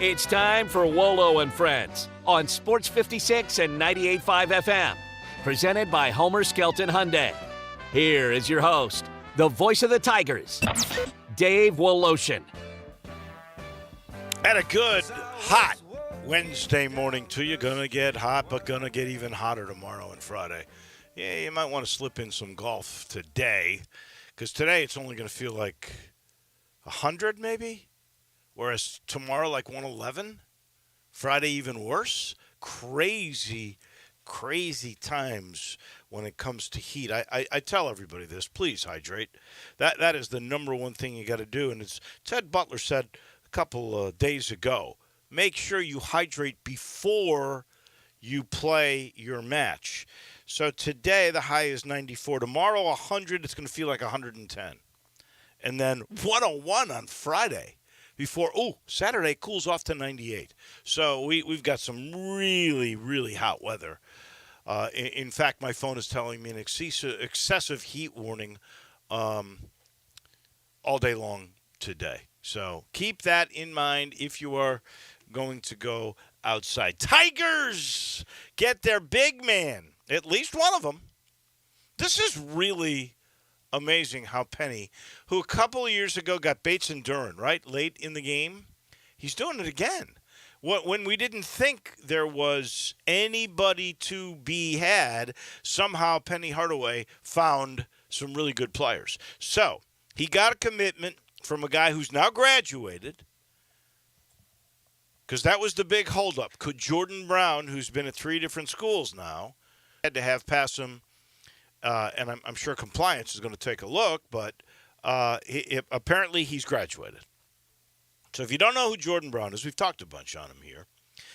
It's time for Wolo and Friends on Sports 56 and 98.5 FM. Presented by Homer Skelton Hyundai. Here is your host, the voice of the Tigers, Dave Woloshin. And a good, hot Wednesday morning to you. Going to get hot, but going to get even hotter tomorrow and Friday. Yeah, you might want to slip in some golf today, because today it's only going to feel like 100 maybe, whereas tomorrow like 111. Friday even worse. Crazy times when it comes to heat. I tell everybody this, please hydrate. That is the number one thing you got to do. And as Ted Butler said a couple of days ago, make sure you hydrate before you play your match. So today the high is 94. Tomorrow 100. It's going to feel like 110. And then 101 on Friday. Before, Saturday cools off to 98. So we've got some really, really hot weather. In fact, my phone is telling me an excessive heat warning all day long today. So keep that in mind if you are going to go outside. Tigers get their big man, at least one of them. This is really amazing how Penny, who a couple of years ago got Bates and Duran, right, late in the game, he's doing it again. When we didn't think there was anybody to be had, somehow Penny Hardaway found some really good players. So he got a commitment from a guy who's now graduated, because that was the big holdup. Could Jordan Brown, who's been at 3 different schools now, had to have pass him, and I'm sure compliance is going to take a look, but apparently he's graduated. So if you don't know who Jordan Brown is, we've talked a bunch on him here.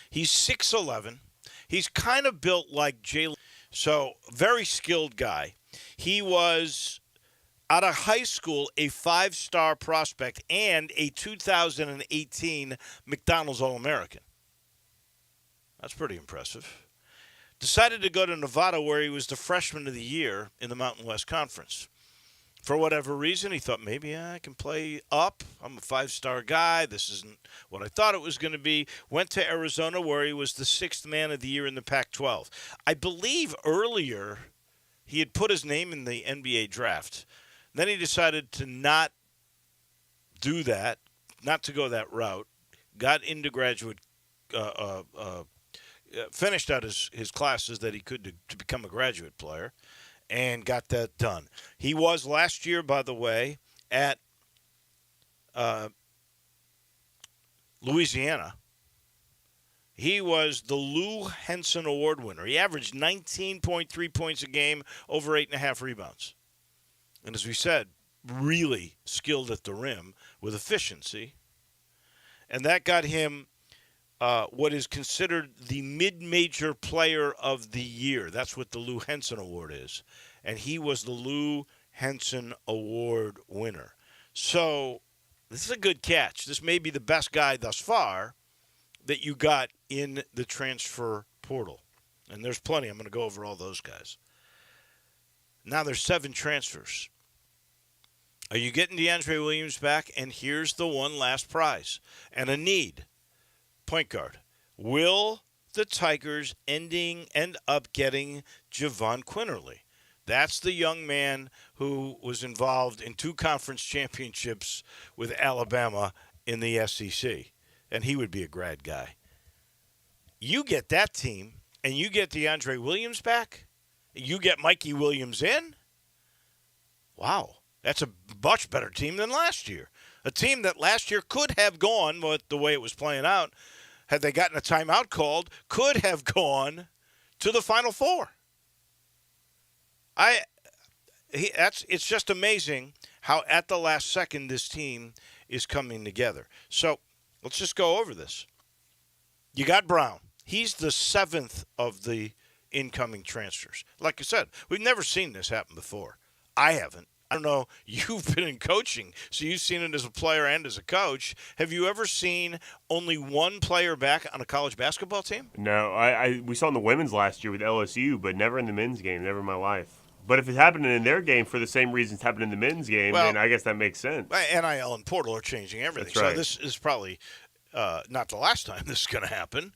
He's 6'11". He's kind of built like Jalen. So very skilled guy. He was, out of high school, a 5-star prospect and a 2018 McDonald's All-American. That's pretty impressive. Decided to go to Nevada, where he was the freshman of the year in the Mountain West Conference. For whatever reason, he thought, maybe I can play up. I'm a 5-star guy. This isn't what I thought it was going to be. Went to Arizona, where he was the 6th man of the year in the Pac-12. I believe earlier he had put his name in the NBA draft. Then he decided to not do that, not to go that route. Got into graduate, finished out his classes that he could to become a graduate player, and got that done. He was last year, by the way, at Louisiana. He was the Lou Henson Award winner. He averaged 19.3 points a game, over 8.5 rebounds. And as we said, really skilled at the rim with efficiency. And that got him what is considered the mid-major player of the year. That's what the Lou Henson Award is. And he was the Lou Henson Award winner. So this is a good catch. This may be the best guy thus far that you got in the transfer portal. And there's plenty. I'm going to go over all those guys. Now there's 7 transfers. Are you getting DeAndre Williams back? And here's the one last prize and a need. Point guard. Will the Tigers end up getting Javon Quinterly? That's the young man who was involved in 2 conference championships with Alabama in the SEC. And he would be a grad guy. You get that team, and you get DeAndre Williams back. You get Mikey Williams in. Wow. That's a much better team than last year. A team that last year could have gone, with the way it was playing out, had they gotten a timeout called, could have gone to the Final Four. It's just amazing how at the last second this team is coming together. So let's just go over this. You got Brown. He's the 7th of the incoming transfers. Like I said, we've never seen this happen before. I haven't. I don't know, you've been in coaching, so you've seen it as a player and as a coach. Have you ever seen only one player back on a college basketball team? No, we saw in the women's last year with LSU, but never in the men's game, never in my life. But if it's happening in their game for the same reasons it's happening in the men's game, then I guess that makes sense. NIL and portal are changing everything. That's right. So this is probably not the last time this is going to happen.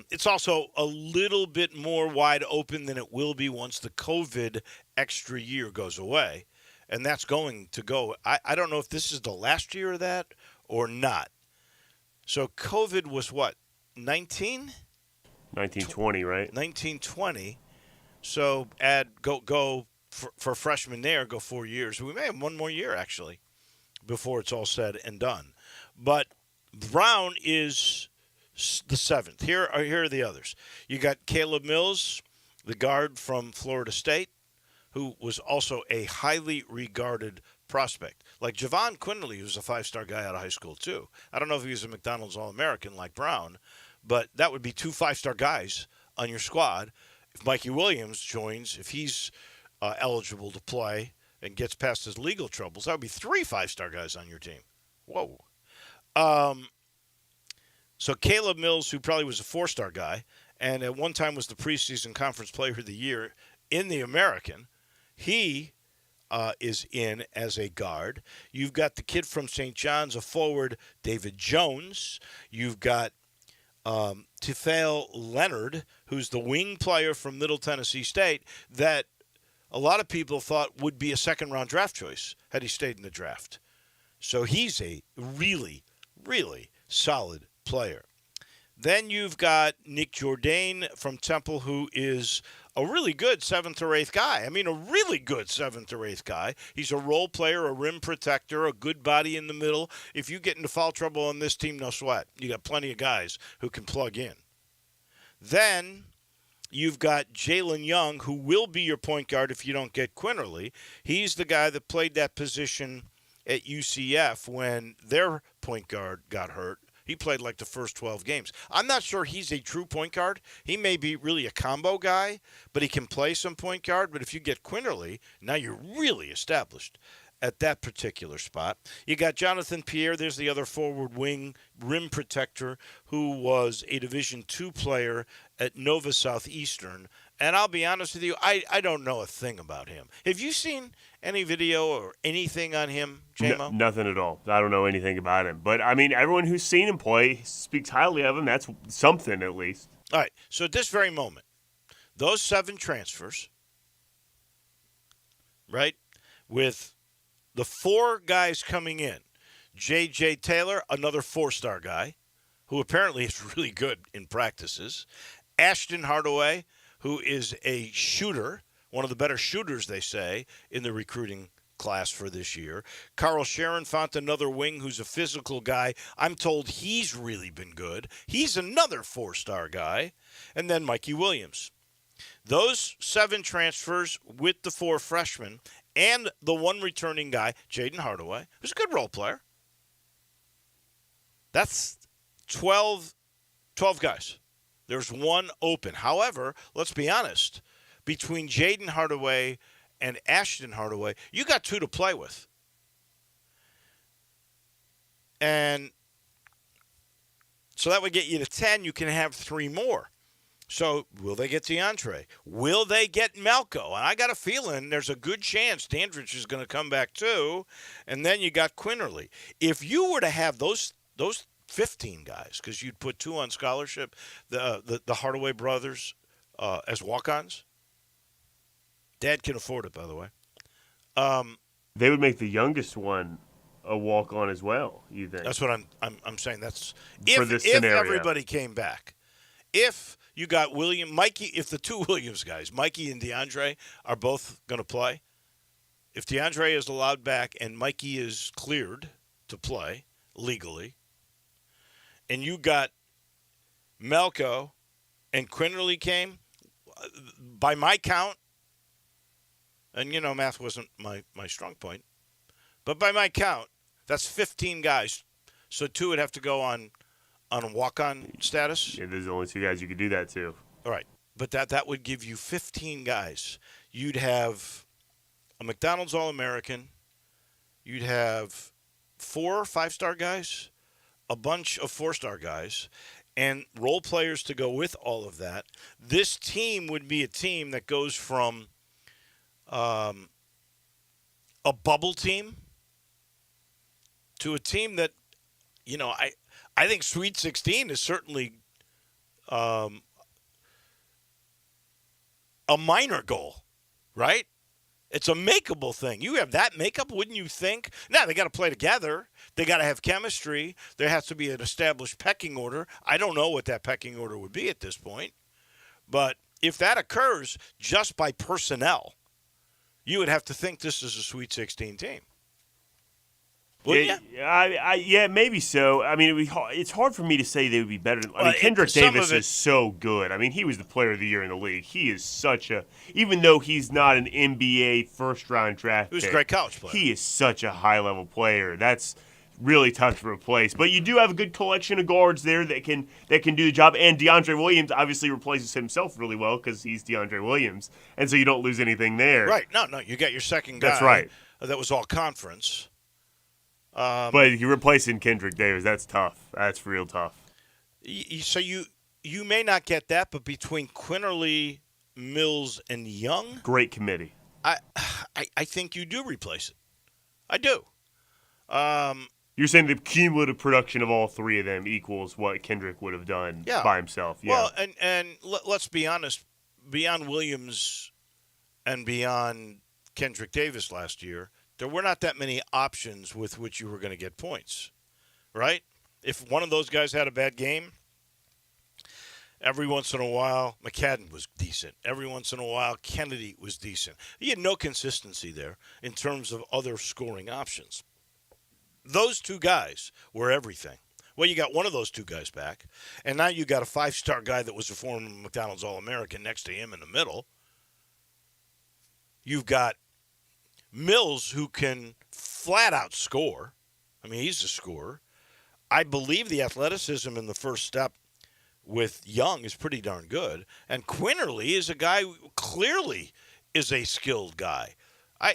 It's also a little bit more wide open than it will be once the COVID extra year goes away. And that's going to go. I don't know if this is the last year of that or not. So COVID was what, 1920, right? 1920. So go for freshmen there, go 4 years. We may have one more year, actually, before it's all said and done. But Brown is the seventh. Here are the others. You got Caleb Mills, the guard from Florida State, who was also a highly regarded prospect. Like Javon Quinley, who's a five-star guy out of high school, too. I don't know if he was a McDonald's All-American like Brown, but that would be 2 5-star guys on your squad. If Mikey Williams joins, if he's eligible to play and gets past his legal troubles, that would be 3 5-star guys on your team. Whoa. So Caleb Mills, who probably was a 4-star guy, and at one time was the preseason conference player of the year in the American, he is in as a guard. You've got the kid from St. John's, a forward, David Jones. You've got Tifael Leonard, who's the wing player from Middle Tennessee State that a lot of people thought would be a second-round draft choice had he stayed in the draft. So he's a really, really solid player. Then you've got Nick Jourdain from Temple, who is a really good 7th or 8th guy. I mean, a really good 7th or 8th guy. He's a role player, a rim protector, a good body in the middle. If you get into foul trouble on this team, no sweat. You got plenty of guys who can plug in. Then you've got Jalen Young, who will be your point guard if you don't get Quinterly. He's the guy that played that position at UCF when their point guard got hurt. He played like the first 12 games. I'm not sure he's a true point guard. He may be really a combo guy, but he can play some point guard. But if you get Quinterly, now you're really established at that particular spot. You got Jonathan Pierre. There's the other forward wing rim protector who was a Division II player at Nova Southeastern. And I'll be honest with you, I don't know a thing about him. Have you seen any video or anything on him, J-Mo? Nothing at all. I don't know anything about him. But, I mean, everyone who's seen him play speaks highly of him. That's something, at least. All right. So at this very moment, those 7 transfers, right, with the 4 guys coming in, J.J. Taylor, another 4-star guy, who apparently is really good in practices, Ashton Hardaway, who is a shooter, one of the better shooters, they say, in the recruiting class for this year. Carl Sharon found another wing who's a physical guy. I'm told he's really been good. He's another 4-star guy. And then Mikey Williams. Those 7 transfers with the 4 freshmen and the 1 returning guy, Jaden Hardaway, who's a good role player. That's 12 guys. There's 1 open. However, let's be honest. Between Jaden Hardaway and Ashton Hardaway, you got 2 to play with. And so that would get you to 10. You can have 3 more. So will they get DeAndre? Will they get Malco? And I got a feeling there's a good chance Dandridge is going to come back too. And then you got Quinterly. If you were to have those 15 guys, because you'd put 2 on scholarship, the Hardaway brothers as walk-ons. Dad can afford it, by the way. They would make the youngest one a walk-on as well, you think? That's what I'm saying. That's for this scenario. If everybody came back. If you got Mikey, if the 2 Williams guys, Mikey and DeAndre, are both going to play, if DeAndre is allowed back and Mikey is cleared to play legally, and you got Malco and Quinterly came, by my count, and, math wasn't my strong point, but by my count, that's 15 guys. So 2 would have to go on a walk-on status. Yeah, there's only 2 guys you could do that to. All right. But that would give you 15 guys. You'd have a McDonald's All-American. You'd have 4 5-star guys, a bunch of 4-star guys, and role players to go with all of that. This team would be a team that goes from a bubble team to a team that I think Sweet 16 is certainly um, a minor goal, right? It's a makeable thing. You have that makeup, wouldn't you think? Now, they got to play together. They got to have chemistry. There has to be an established pecking order. I don't know what that pecking order would be at this point. But if that occurs just by personnel, you would have to think this is a Sweet 16 team. Wouldn't you? Yeah, maybe so. I mean, it's hard for me to say they would be better. Kendrick Davis is so good. I mean, he was the player of the year in the league. He is even though he's not an NBA first-round draft pick. He was a great college player. He is such a high-level player. That's really tough to replace. But you do have a good collection of guards there that can do the job. And DeAndre Williams obviously replaces himself really well because he's DeAndre Williams. And so you don't lose anything there. Right. No, you got your second guy. That's right. That was all conference. But you're replacing Kendrick Davis. That's tough. That's real tough. So you may not get that, but between Quinterly, Mills, and Young, great committee. I think you do replace it. I do. You're saying the cumulative production of all three of them equals what Kendrick would have done by himself. Yeah. Well, and let's be honest. Beyond Williams and beyond Kendrick Davis last year, there were not that many options with which you were going to get points, right? If one of those guys had a bad game, every once in a while, McCadden was decent. Every once in a while, Kennedy was decent. He had no consistency there in terms of other scoring options. Those two guys were everything. Well, you got one of those two guys back, and now you got a five-star guy that was a former McDonald's All-American next to him in the middle. You've got Mills, who can flat-out score. I mean, he's a scorer. I believe the athleticism in the first step with Young is pretty darn good. And Quinterly is a guy who clearly is a skilled guy.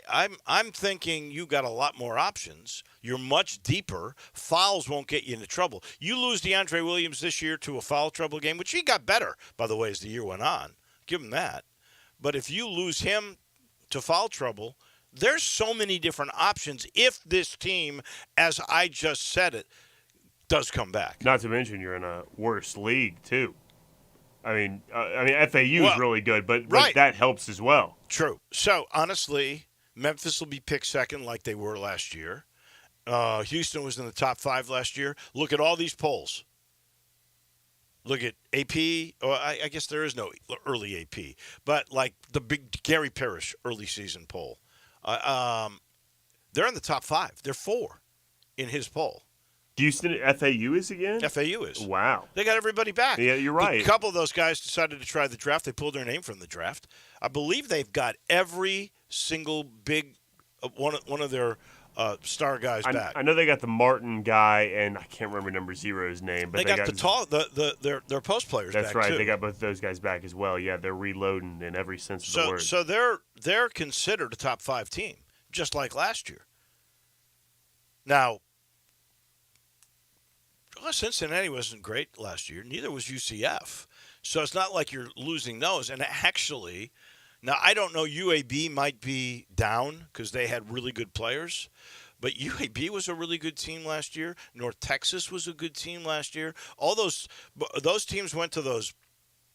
I'm thinking you got a lot more options. You're much deeper. Fouls won't get you into trouble. You lose DeAndre Williams this year to a foul trouble game, which he got better, by the way, as the year went on. Give him that. But if you lose him to foul trouble, there's so many different options if this team, as I just said it, does come back. Not to mention you're in a worse league, too. I mean, FAU is really good, but that helps as well. True. So, honestly, Memphis will be picked second like they were last year. Houston was in the top 5 last year. Look at all these polls. Look at AP. I guess there is no early AP. But like the big Gary Parrish early season poll. They're in the top 5. They're 4 in his poll. Houston, FAU is again? FAU is. Wow. They got everybody back. Yeah, you're right. A couple of those guys decided to try the draft. They pulled their name from the draft. I believe they've got every single big one of their star guys back. I know they got the Martin guy, and I can't remember number 0's name. But they got their post players back, that's right. too. They got both those guys back as well. Yeah, they're reloading in every sense of the word. So they're considered a top 5 team, just like last year. Now, Cincinnati wasn't great last year. Neither was UCF. So it's not like you're losing those. And actually, now I don't know, UAB might be down because they had really good players. But UAB was a really good team last year. North Texas was a good team last year. All those teams went to those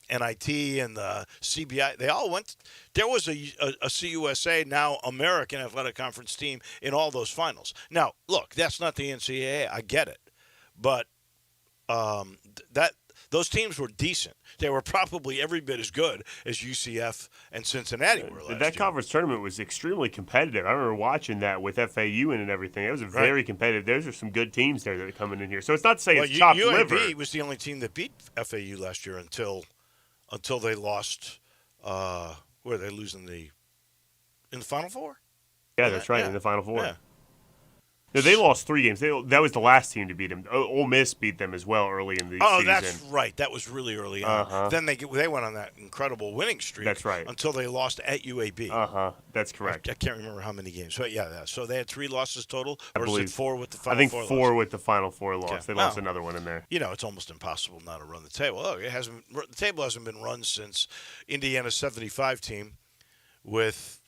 NIT and the CBI. They all went. There was a CUSA, now American Athletic Conference team in all those finals. Now, look, that's not the NCAA. I get it. But those teams were decent. They were probably every bit as good as UCF and Cincinnati were last year. That conference tournament was extremely competitive. I remember watching that with FAU in and everything. It was very competitive. Those are some good teams there that are coming in here. So it's not to say it's chopped liver. UAB was the only team that beat FAU last year until they lost. Where did they lose in the Final Four? Yeah, that's right, in the Final Four. Yeah. No, they lost 3 games. That was the last team to beat them. Ole Miss beat them as well early in the season. Oh, that's right. That was really early on. Then they went on that incredible winning streak. That's right. Until they lost at UAB. That's correct. I can't remember how many games. But yeah. So they had 3 losses total, or is it 4 with the Final Four? I think 4 with the Final Four loss. Okay. They lost another one in there. You know, it's almost impossible not to run the table. Oh, the table hasn't been run since Indiana's 75 team with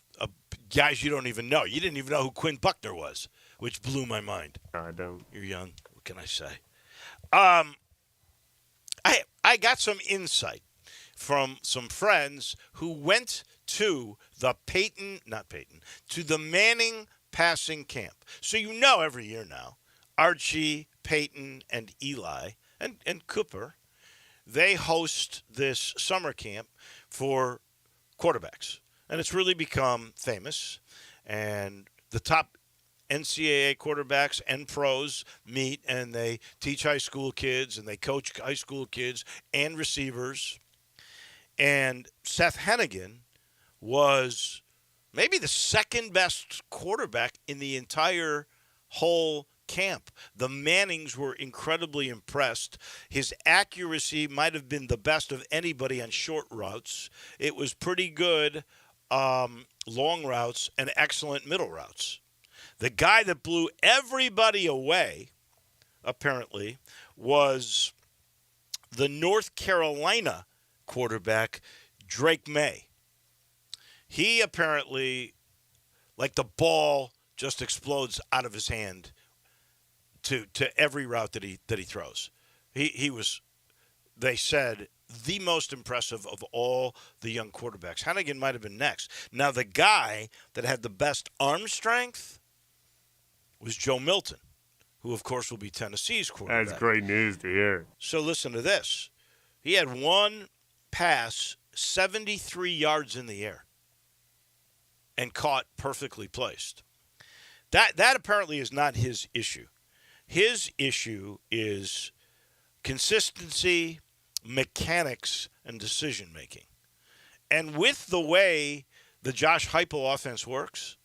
guys you don't even know. You didn't even know who Quinn Buckner was, which blew my mind. No, I don't. You're young. What can I say? I got some insight from some friends who went to the to the Manning passing camp. So every year now, Archie, Peyton, and Eli, and Cooper, they host this summer camp for quarterbacks. And it's really become famous. And the top NCAA quarterbacks and pros meet, and they teach high school kids, and they coach high school kids and receivers. And Seth Hennigan was maybe the second best quarterback in the entire whole camp. The Mannings were incredibly impressed. His accuracy might have been the best of anybody on short routes. It was pretty good long routes and excellent middle routes. The guy that blew everybody away, apparently, was the North Carolina quarterback, Drake May. He apparently, like the ball just explodes out of his hand to every route that he throws. He was, they said, the most impressive of all the young quarterbacks. Hennigan might have been next. Now, the guy that had the best arm strength was Joe Milton, who, of course, will be Tennessee's quarterback. That's great news to hear. So listen to this. He had one pass 73 yards in the air and caught perfectly placed. That apparently is not his issue. His issue is consistency, mechanics, and decision-making. And with the way the Josh Heupel offense works,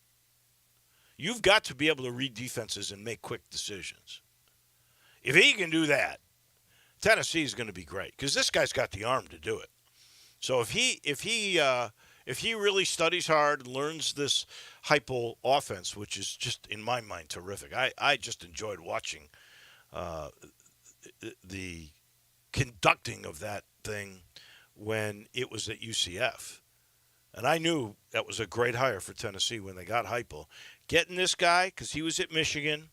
you've got to be able to read defenses and make quick decisions. If he can do that, Tennessee is going to be great because this guy's got the arm to do it. So if he really studies hard and learns this Heupel offense, which is just, in my mind, terrific. I just enjoyed watching the conducting of that thing when it was at UCF. And I knew that was a great hire for Tennessee when they got Heupel. Getting this guy, because he was at Michigan,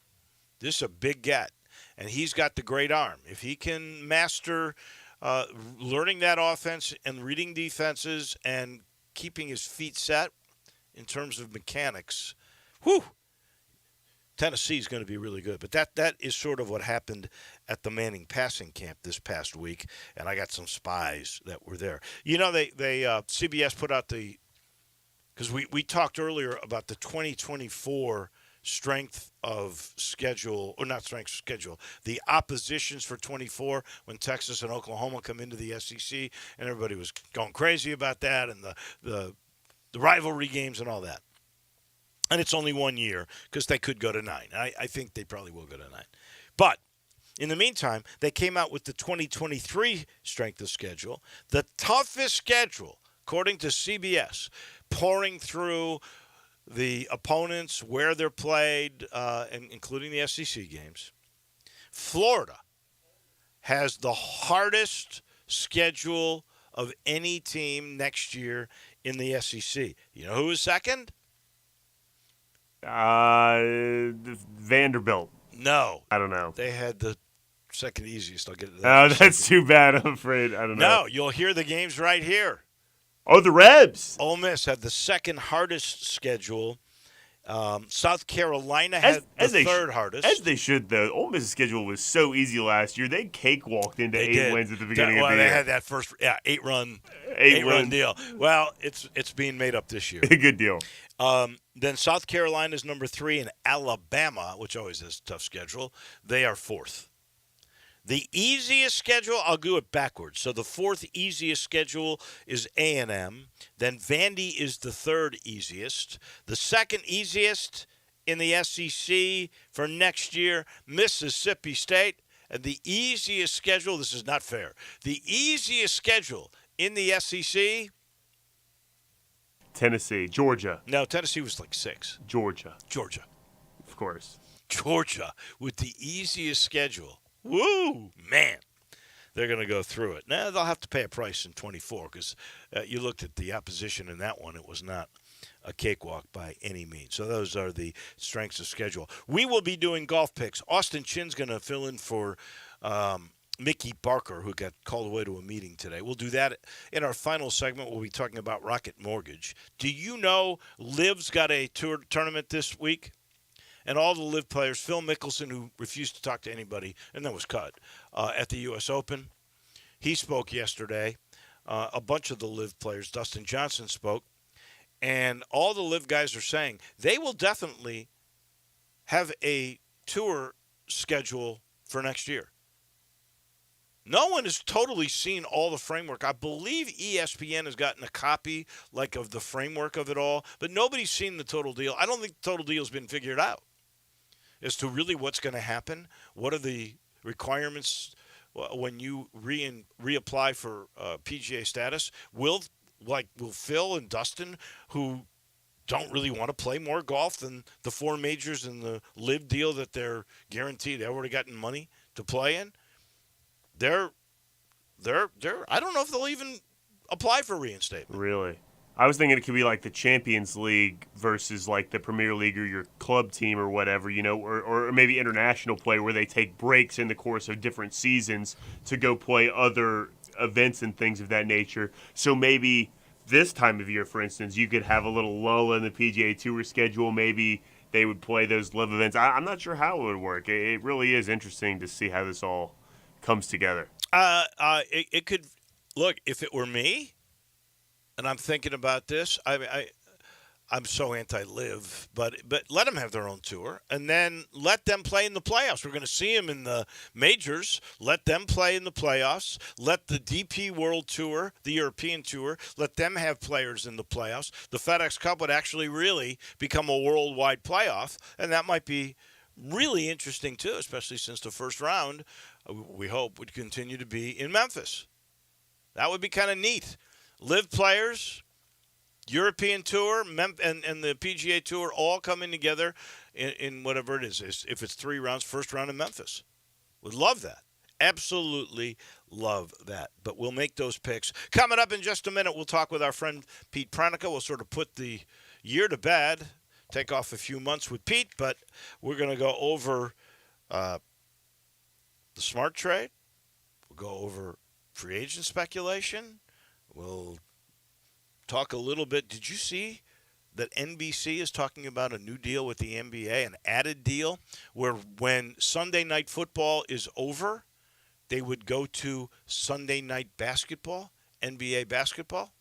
this is a big get. And he's got the great arm. If he can master learning that offense and reading defenses and keeping his feet set in terms of mechanics, Tennessee's going to be really good. But that is sort of what happened at the Manning passing camp this past week, and I got some spies that were there. You know, they CBS put out because we talked earlier about the 2024 strength of schedule, or not strength of schedule, the oppositions for 24 when Texas and Oklahoma come into the SEC, and everybody was going crazy about that and the rivalry games and all that. And it's only 1 year because they could go to 9. I think they probably will go to 9. But in the meantime, they came out with the 2023 strength of schedule, the toughest schedule, according to CBS, pouring through the opponents, where they're played, and including the SEC games. Florida has the hardest schedule of any team next year in the SEC. You know who is second? Vanderbilt. No. I don't know. They had the second easiest. I'll get to Oh, that. that's too bad, I'm afraid. I don't know. No, you'll hear the games right here. Oh, the Rebs. Ole Miss had the second hardest schedule. South Carolina had the third hardest. As they should, though. Ole Miss's schedule was so easy last year. They cakewalked into 8 wins at the beginning of the year. They had that first 8-run deal. Well, it's being made up this year. Good deal. Then South Carolina is number 3, and Alabama, which always has a tough schedule, they are 4th. The easiest schedule, I'll do it backwards. So the 4th easiest schedule is A&M. Then Vandy is the 3rd easiest. The 2nd easiest in the SEC for next year, Mississippi State. And the easiest schedule, this is not fair, the easiest schedule in the SEC, Tennessee. Georgia. No, Tennessee was like 6. Georgia. Of course. Georgia with the easiest schedule. Woo! Man, they're going to go through it. Now, they'll have to pay a price in 24 because you looked at the opposition in that one. It was not a cakewalk by any means. So those are the strengths of schedule. We will be doing golf picks. Austin Chin's going to fill in for Mickey Barker, who got called away to a meeting today. We'll do that in our final segment. We'll be talking about Rocket Mortgage. Do you know Liv's got a tour tournament this week? And all the Liv players, Phil Mickelson, who refused to talk to anybody and then was cut at the U.S. Open, he spoke yesterday. A bunch of the Liv players, Dustin Johnson spoke. And all the Liv guys are saying they will definitely have a tour schedule for next year. No one has totally seen all the framework. I believe ESPN has gotten a copy of the framework of it all, but nobody's seen the total deal. I don't think the total deal has been figured out as to really what's going to happen. What are the requirements when you reapply for PGA status? Will Phil and Dustin, who don't really want to play more golf than the four majors and the Liv deal that they're guaranteed, they already gotten money to play in, they're I don't know if they'll even apply for reinstatement. Really? I was thinking it could be like the Champions League versus like the Premier League or your club team or whatever, or maybe international play where they take breaks in the course of different seasons to go play other events and things of that nature. So maybe this time of year, for instance, you could have a little lull in the PGA Tour schedule. Maybe they would play those Liv events. I'm not sure how it would work. It really is interesting to see how this all comes together. It could look, if it were me, and I'm thinking about this, I'm so anti-Liv, but let them have their own tour, and then let them play in the playoffs. We're going to see them in the majors. Let them play in the playoffs. Let the DP World Tour, the European Tour, let them have players in the playoffs. The FedEx Cup would actually really become a worldwide playoff, and that might be really interesting too, especially since the first round, we hope, would continue to be in Memphis. That would be kind of neat. Liv players, European Tour, and the PGA Tour all coming together in whatever it is. If it's 3 rounds, first round in Memphis. Would love that. Absolutely love that. But we'll make those picks. Coming up in just a minute, we'll talk with our friend Pete Pranica. We'll sort of put the year to bed, take off a few months with Pete, but we're going to go over the smart trade. We'll go over free agent speculation. We'll talk a little bit. Did you see that NBC is talking about a new deal with the NBA, an added deal where when Sunday night football is over, they would go to Sunday night basketball, NBA basketball?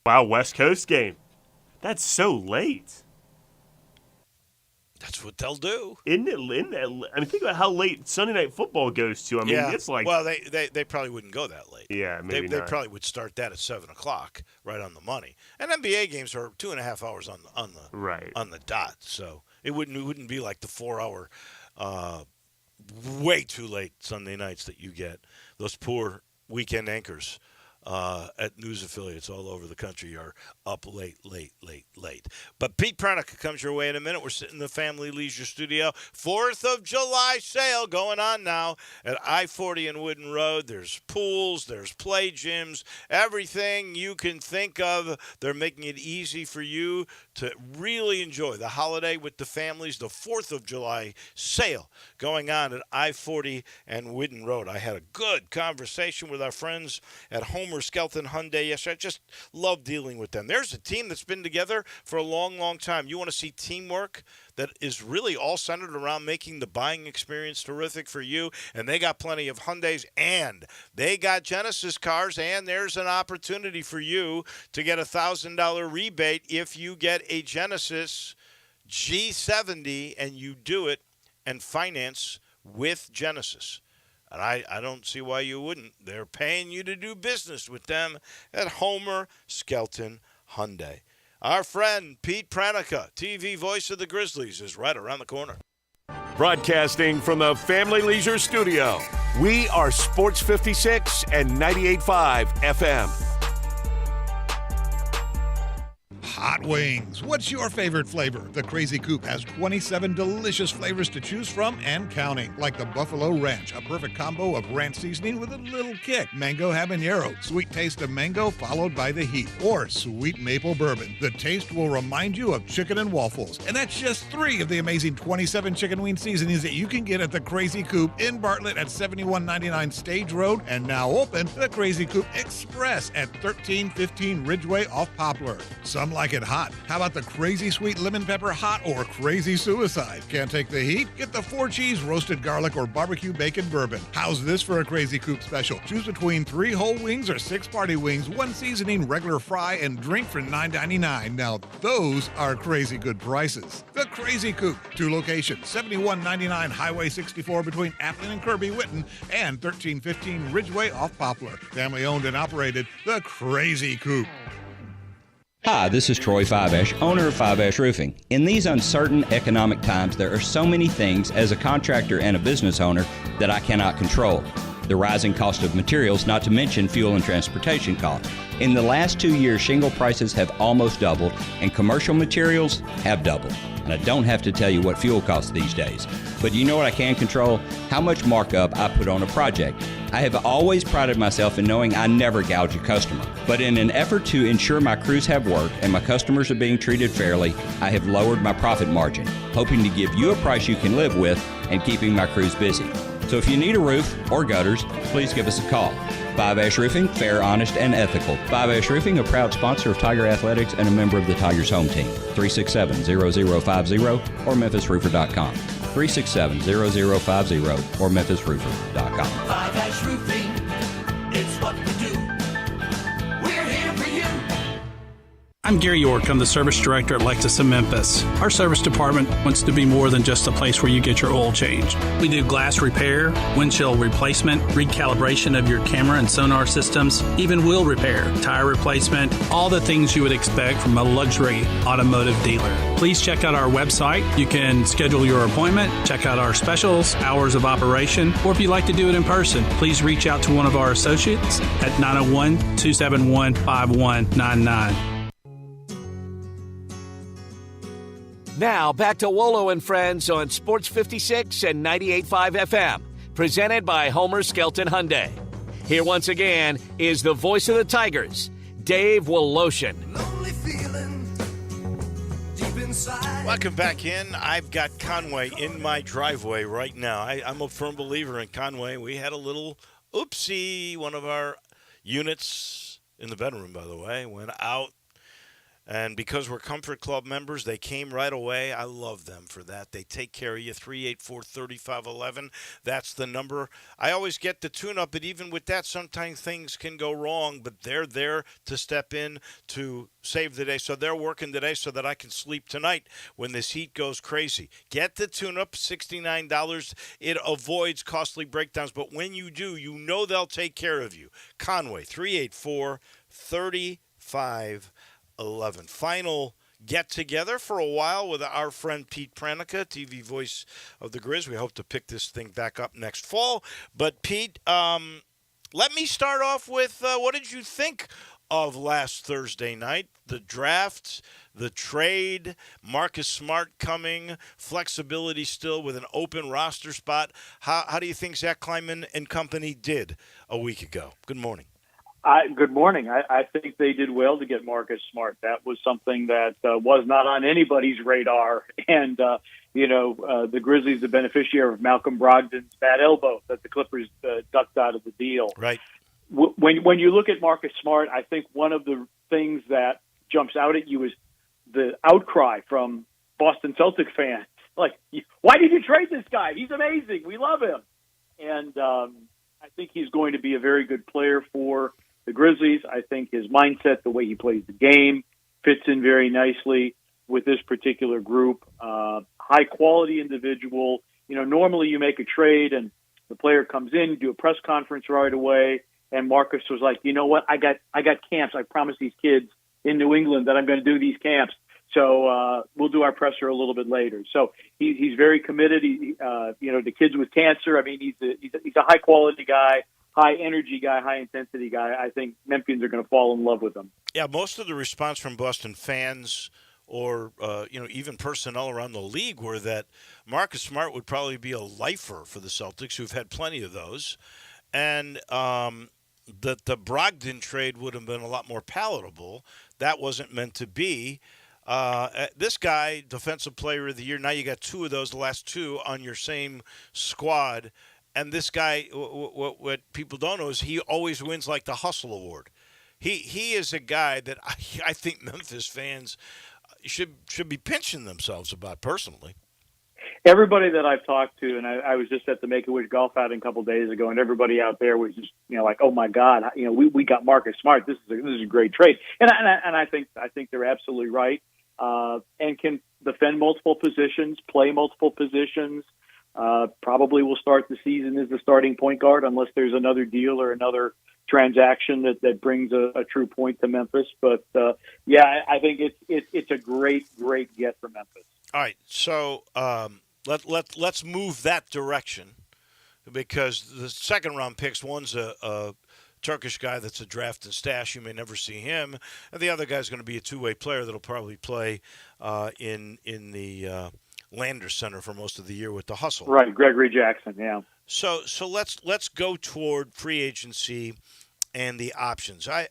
Wow, West Coast game. That's so late. That's what they'll do. Isn't it? I mean, think about how late Sunday Night Football goes to. I mean, it's like... Well, they probably wouldn't go that late. Yeah, maybe They probably would start that at 7 o'clock, right on the money. And NBA games are 2.5 hours on the dot. So it wouldn't be like the 4-hour, way too late Sunday nights that you get. Those poor weekend anchors at news affiliates all over the country are up late. But Pete Pranica comes your way in a minute. We're sitting in the Family Leisure Studio. 4th of July sale going on now at I-40 and Wooden Road. There's pools, there's play gyms, everything you can think of. They're making it easy for you to really enjoy the holiday with the families. The 4th of July sale going on at I-40 and Wooden Road. I had a good conversation with our friends at Homer Skelton Hyundai yesterday. I just love dealing with them. There's a team that's been together for a long, long time. You want to see teamwork that is really all centered around making the buying experience terrific for you, and they got plenty of Hyundais, and they got Genesis cars, and there's an opportunity for you to get a $1,000 rebate if you get a Genesis G70 and you do it and finance with Genesis. And I don't see why you wouldn't. They're paying you to do business with them at Homer Skelton Hyundai. Our friend Pete Pranica, TV voice of the Grizzlies, is right around the corner. Broadcasting from the Family Leisure Studio, we are Sports 56 and 98.5 FM. Hot wings. What's your favorite flavor? The Crazy Coop has 27 delicious flavors to choose from and counting, like the Buffalo Ranch, a perfect combo of ranch seasoning with a little kick. Mango habanero, sweet taste of mango followed by the heat. Or sweet maple bourbon. The taste will remind you of chicken and waffles. And that's just 3 of the amazing 27 chicken wing seasonings that you can get at the Crazy Coop in Bartlett at 7199 Stage Road, and now open the Crazy Coop Express at 1315 Ridgeway off Poplar. Some like it hot. How about the Crazy Sweet Lemon Pepper Hot or Crazy Suicide? Can't take the heat? Get the 4 cheese roasted garlic or barbecue bacon bourbon. How's this for a Crazy Coop special? Choose between 3 whole wings or 6 party wings, 1 seasoning, regular fry, and drink for $9.99. Now those are crazy good prices. The Crazy Coop, 2 locations, 7199 Highway 64 between Appleton and Kirby Whitten, and 1315 Ridgeway off Poplar. Family owned and operated, the Crazy Coop. Hi, this is Troy Fiveash, owner of Fiveash Roofing. In these uncertain economic times, there are so many things as a contractor and a business owner that I cannot control. The rising cost of materials, not to mention fuel and transportation costs. In the last 2 years, shingle prices have almost doubled and commercial materials have doubled. And I don't have to tell you what fuel costs these days. But you know what I can control? How much markup I put on a project. I have always prided myself in knowing I never gouge a customer. But in an effort to ensure my crews have work and my customers are being treated fairly, I have lowered my profit margin, hoping to give you a price you can live with and keeping my crews busy. So if you need a roof or gutters, please give us a call. Fiveash Roofing, fair, honest, and ethical. Fiveash Roofing, a proud sponsor of Tiger Athletics and a member of the Tigers home team. 367-0050 or memphisroofer.com. 367-0050 or memphisroofer.com. Fiveash Roofing, it's what we do. We're here for you. I'm Gary York. I'm the service director at Lexus of Memphis. Our service department wants to be more than just a place where you get your oil changed. We do glass repair, windshield replacement, recalibration of your camera and sonar systems, even wheel repair, tire replacement, all the things you would expect from a luxury automotive dealer. Please check out our website. You can schedule your appointment, check out our specials, hours of operation, or if you'd like to do it in person, please reach out to one of our associates at 901-271-5199. Now, back to Wolo and Friends on Sports 56 and 98.5 FM, presented by Homer Skelton Hyundai. Here once again is the voice of the Tigers, Dave Woloshin. Welcome back in. I've got Conway in my driveway right now. I'm a firm believer in Conway. We had a little oopsie. One of our units in the bedroom, by the way, went out. And because we're Comfort Club members, they came right away. I love them for that. They take care of you. 384-3511. That's the number. I always get the tune-up, but even with that, sometimes things can go wrong. But they're there to step in to save the day. So they're working today so that I can sleep tonight when this heat goes crazy. Get the tune-up, $69. It avoids costly breakdowns. But when you do, you know they'll take care of you. Conway, 384-3511. Final get-together for a while with our friend Pete Pranica, TV voice of the Grizz. We hope to pick this thing back up next fall. But, Pete, let me start off with what did you think of last Thursday night? The draft, the trade, Marcus Smart coming, flexibility still with an open roster spot. How do you think Zach Kleiman and company did a week ago? Good morning. Good morning. I think they did well to get Marcus Smart. That was something that was not on anybody's radar. And, the Grizzlies, the beneficiary of Malcolm Brogdon's bad elbow that the Clippers ducked out of the deal. Right. When you look at Marcus Smart, I think one of the things that jumps out at you is the outcry from Boston Celtic fans. Like, why did you trade this guy? He's amazing. We love him. And I think he's going to be a very good player for the Grizzlies. I think his mindset, the way he plays the game, fits in very nicely with this particular group. High-quality individual. Normally you make a trade and the player comes in, do a press conference right away, and Marcus was like, you know what, I got camps. I promised these kids in New England that I'm going to do these camps. So we'll do our presser a little bit later. So he's very committed. To kids with cancer. I mean, he's a high-quality guy. high energy guy, high intensity guy, I think Memphians are going to fall in love with him. Yeah, most of the response from Boston fans or even personnel around the league were that Marcus Smart would probably be a lifer for the Celtics, who've had plenty of those, and that the Brogdon trade would have been a lot more palatable. That wasn't meant to be. This guy, Defensive Player of the Year, now you got two of those, the last two on your same squad. And this guy, what people don't know is he always wins like the Hustle Award. He is a guy that I think Memphis fans should be pinching themselves about personally. Everybody that I've talked to, and I was just at the Make-A-Wish golf outing a couple of days ago, and everybody out there was just like, oh my God, we got Marcus Smart. This is a great trade, and I think they're absolutely right, and can defend multiple positions, play multiple positions. Probably will start the season as the starting point guard unless there's another deal or another transaction that brings a true point to Memphis. But I think it's a great get for Memphis. All right, so let's move that direction because the second round picks, one's a Turkish guy that's a draft and stash. You may never see him, and the other guy's going to be a two-way player that'll probably play in the Landers Center for most of the year with the Hustle. Right, Gregory Jackson. Yeah. So let's go toward free agency and the options. I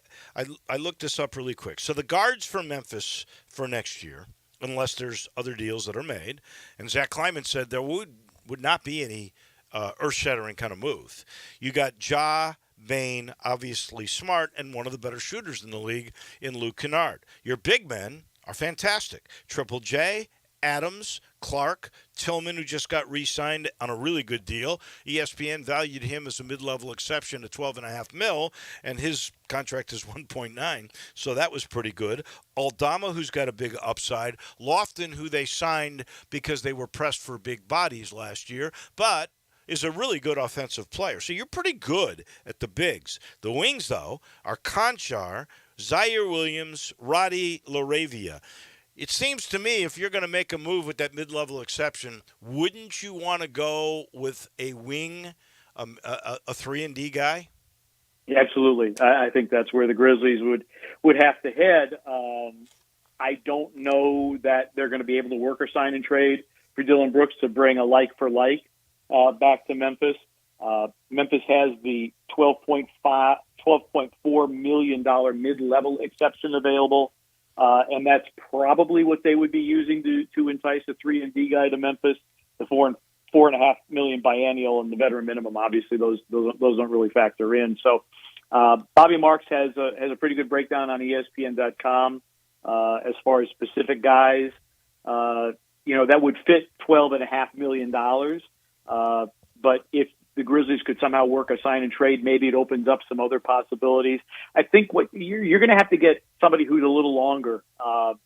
looked this up really quick. So the guards for Memphis for next year, unless there's other deals that are made, and Zach Kleiman said there would not be any earth-shattering kind of move. You got Ja, Bain, obviously Smart, and one of the better shooters in the league in Luke Kennard. Your big men are fantastic. Triple J, Adams, Clark, Tillman, who just got re-signed on a really good deal. ESPN valued him as a mid-level exception at $12.5 million, and his contract is $1.9, so that was pretty good. Aldama, who's got a big upside. Lofton, who they signed because they were pressed for big bodies last year, but is a really good offensive player. So you're pretty good at the bigs. The wings, though, are Conchar, Zaire Williams, Roddy LaRavia. It seems to me if you're going to make a move with that mid-level exception, wouldn't you want to go with a wing, a 3-and-D guy? Yeah, absolutely. I think that's where the Grizzlies would have to head. I don't know that they're going to be able to work or sign and trade for Dylan Brooks to bring a like-for-like back to Memphis. Memphis has the $12.4 million mid-level exception available. And that's probably what they would be using to entice a 3-and-D guy to Memphis. The $4.5 million biennial and the veteran minimum, obviously those don't really factor in. So Bobby Marks has a pretty good breakdown on ESPN.com as far as specific guys. That would fit $12.5 million. But if the Grizzlies could somehow work a sign and trade, maybe it opens up some other possibilities. I think what you're going to have to get somebody who's a little longer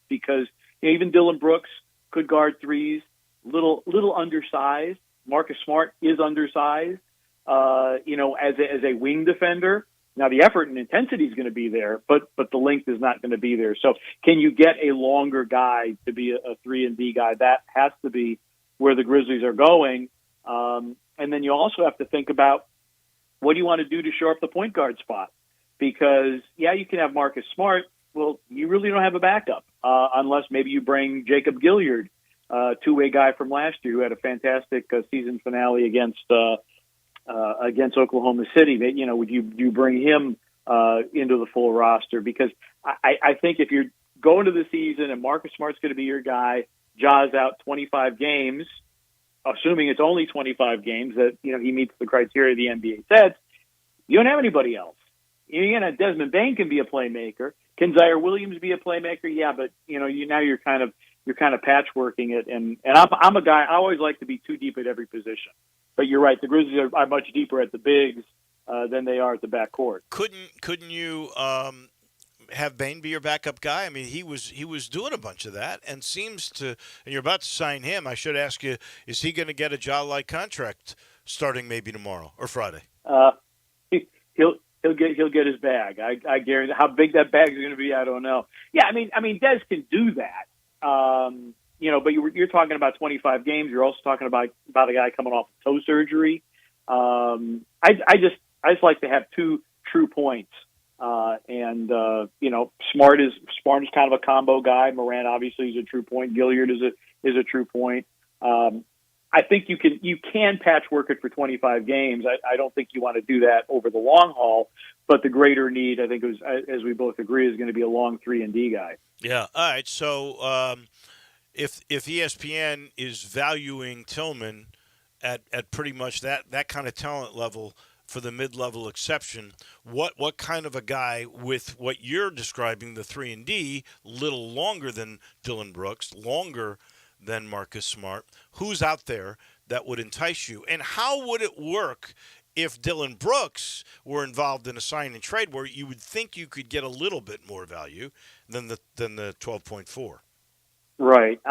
because even Dylan Brooks could guard threes, little undersized. Marcus Smart is undersized, as a wing defender. Now the effort and intensity is going to be there, but the length is not going to be there. So can you get a longer guy to be a 3-and-D guy? That has to be where the Grizzlies are going. And then you also have to think about what do you want to do to shore up the point guard spot? Because, you can have Marcus Smart. Well, you really don't have a backup unless maybe you bring Jacob Gilyard, two-way guy from last year who had a fantastic season finale against Oklahoma City. Would you bring him into the full roster? Because I think if you're going to the season and Marcus Smart's going to be your guy, Ja's out 25 games, assuming it's only 25 games that, he meets the criteria the NBA sets, you don't have anybody else. Desmond Bain can be a playmaker. Can Zaire Williams be a playmaker? Yeah, but now you're kind of patchworking it. And I'm a guy, I always like to be too deep at every position. But you're right, the Grizzlies are much deeper at the bigs than they are at the backcourt. Couldn't you have Bain be your backup guy? I mean, he was doing a bunch of that and seems to. And you're about to sign him. I should ask you: is he going to get a Ja-like contract starting maybe tomorrow or Friday? He'll get his bag. I guarantee. How big that bag is going to be, I don't know. Yeah, I mean, Des can do that. But you're talking about 25 games. You're also talking about a guy coming off toe surgery. I I just like to have two true points. Smart is kind of a combo guy. Morant obviously is a true point. Gilliard is a true point. I think you can patchwork it for 25 games. I don't think you want to do that over the long haul, but the greater need, I think, as we both agree, is going to be a long 3-and-D guy. Yeah. All right. So if ESPN is valuing Tillman at pretty much that kind of talent level for the mid-level exception, what kind of a guy with what you're describing, the 3-and-D, little longer than Dylan Brooks, longer than Marcus Smart, who's out there that would entice you? And how would it work if Dylan Brooks were involved in a sign and trade where you would think you could get a little bit more value than the 12.4? Right.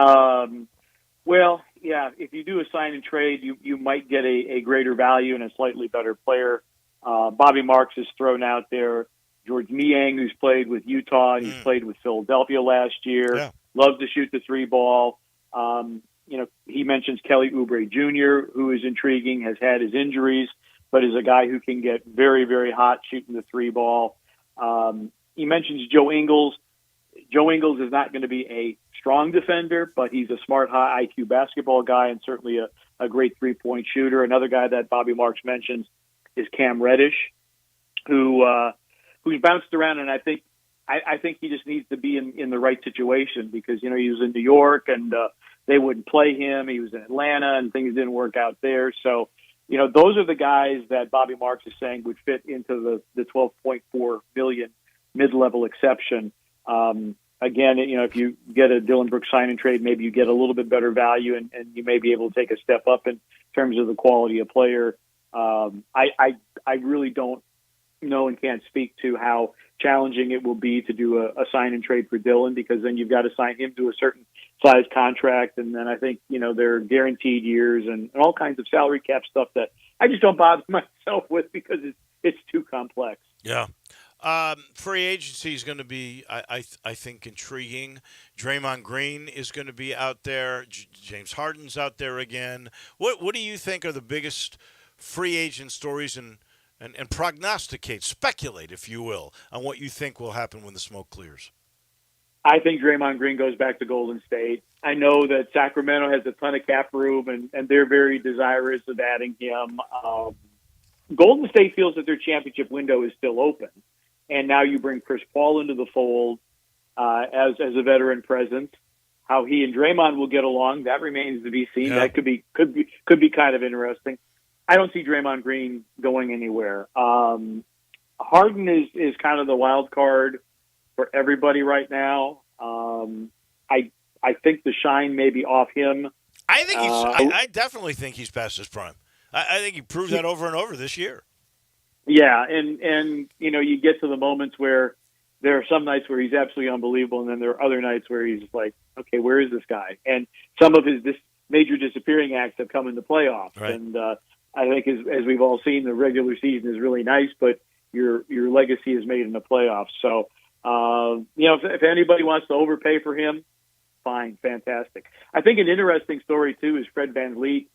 Well, yeah, if you do a sign and trade, you might get a greater value and a slightly better player. Bobby Marks is thrown out there. George Niang, who's played with Utah, and he's played with Philadelphia last year, loves to shoot the three ball. He mentions Kelly Oubre Jr., who is intriguing, has had his injuries, but is a guy who can get very, very hot shooting the three ball. He mentions Joe Ingles. Joe Ingles is not going to be a strong defender, but he's a smart, high IQ basketball guy and certainly a great three-point shooter. Another guy that Bobby Marks mentions is Cam Reddish, who's bounced around, and I think he just needs to be in the right situation because, he was in New York and they wouldn't play him. He was in Atlanta and things didn't work out there. So, those are the guys that Bobby Marks is saying would fit into the $12.4 million mid-level exception. Again, if you get a Dylan Brooks sign and trade, maybe you get a little bit better value and you may be able to take a step up in terms of the quality of player. I really don't know and can't speak to how challenging it will be to do a sign and trade for Dylan, because then you've got to sign him to a certain size contract. And then I think, there are guaranteed years and all kinds of salary cap stuff that I just don't bother myself with because it's too complex. Yeah. Free agency is going to be, I think, intriguing. Draymond Green is going to be out there. James Harden's out there again. What do you think are the biggest free agent stories and prognosticate, speculate, if you will, on what you think will happen when the smoke clears? I think Draymond Green goes back to Golden State. I know that Sacramento has a ton of cap room, and they're very desirous of adding him. Golden State feels that their championship window is still open. And now you bring Chris Paul into the fold as a veteran presence. How he and Draymond will get along, that remains to be seen. Yeah. That could be kind of interesting. I don't see Draymond Green going anywhere. Harden is kind of the wild card for everybody right now. I think the shine may be off him. I think I definitely think he's past his prime. I think he proved that over and over this year. Yeah, and you get to the moments where there are some nights where he's absolutely unbelievable, and then there are other nights where he's like, okay, where is this guy? And some of his major disappearing acts have come in the playoffs. Right. And I think as we've all seen, the regular season is really nice, but your legacy is made in the playoffs. So, if anybody wants to overpay for him, fine, fantastic. I think an interesting story, too, is Fred VanVleet